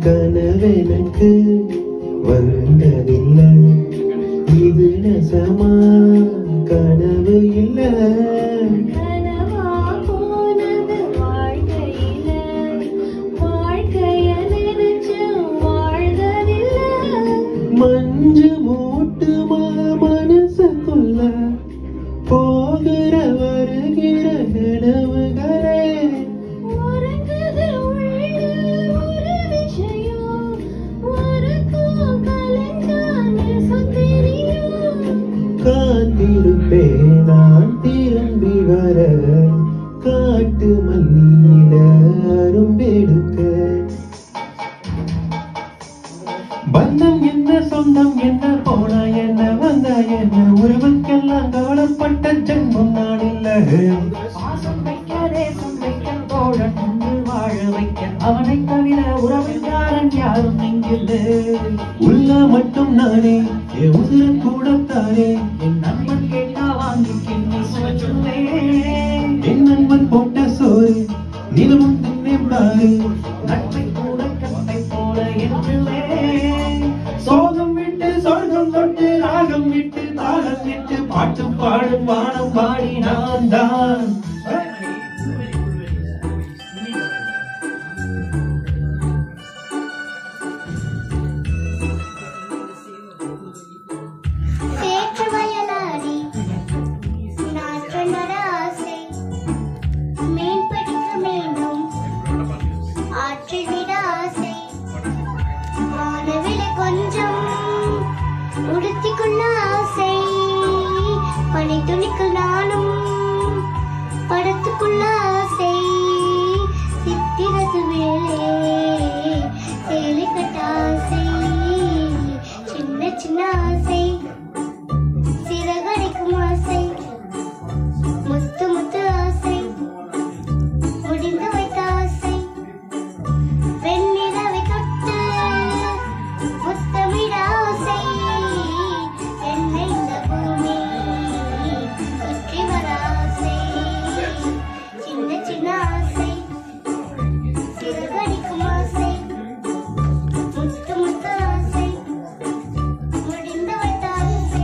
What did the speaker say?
கனவெனக்கு வந்ததில்லை, இது நெசமா கனவு இல்லை. கனவா போனது வாழ்க்கையில, வாழ்க்கைய நினைச்சு வாழ்ந்ததில்லை. மஞ்சு மூட்டுமா மனசுக்குள்ள போகிற வருகிற நினைவுகளே. உறங்குது உள்ள ஒரு விஷயம், உறக்கம் கலங்காம சுத்தரியும். காத்திருப்பேன் நான் திரும்பி வர, காட்டு மல்லியில அரும்பெடுக்க. பந்தம் என்ன சொந்தம் என்ன போனா என்ன வந்தா என்ன, உறவுக்கெல்லாம் கவலைப்பட்ட ஜென்மம் நான் இல்லை. பாசம் வைக்க தேசம் வைக்க தோழன் என்று வாழ வைக்க, அவனை தவிர உறவுக்காரன் யாரும் இங்கில்லை. உள்ள மட்டும் நானே என் உதிர கூடத்தானே, என் நண்பன் கேட்டா வாங்கி கிண்ணி சுவைச்சுள்ளேன். என் நண்பன் போட்ட சோறு நிலமும் தின்னேன் பாரு. நட்பை கூட கட்டை போல என்றுவே, சோகம் விட்டு சொர்க்கம் தொட்டு ராகம் விட்டு தாளம் விட்டு பாட்டு பாடும் வானம் பாடி நான் தான். சேற்று வயலாடி நாற்று நட ஆசை, மீன் பிடிக்க மீண்டும் ஆற்றில் விட ஆசை. வானவிலை கொஞ்சம் உடுத்திக்கொள்ள ஆசை, பனி துணிக்குள் நானும் படத்துக்குள்ள ஆசை. சித்திரது வேலே சேலை கட்ட ஆசை, சின்ன சின்ன ஆசை, சிறகடிக்கும் ஆசை, முத்து முத்து ஆசை, முடிந்து வைத்த ஆசை. வெண்ணிலவை தொட்டு முத்தமிட ஆசை, என்னை இந்த பூமி சுற்றி வர ஆசை. சின்ன சின்ன ஆசை, சிறகடிக்கும் ஆசை, முத்து முத்து ஆசை, முடிந்து வைத்த ஆசை.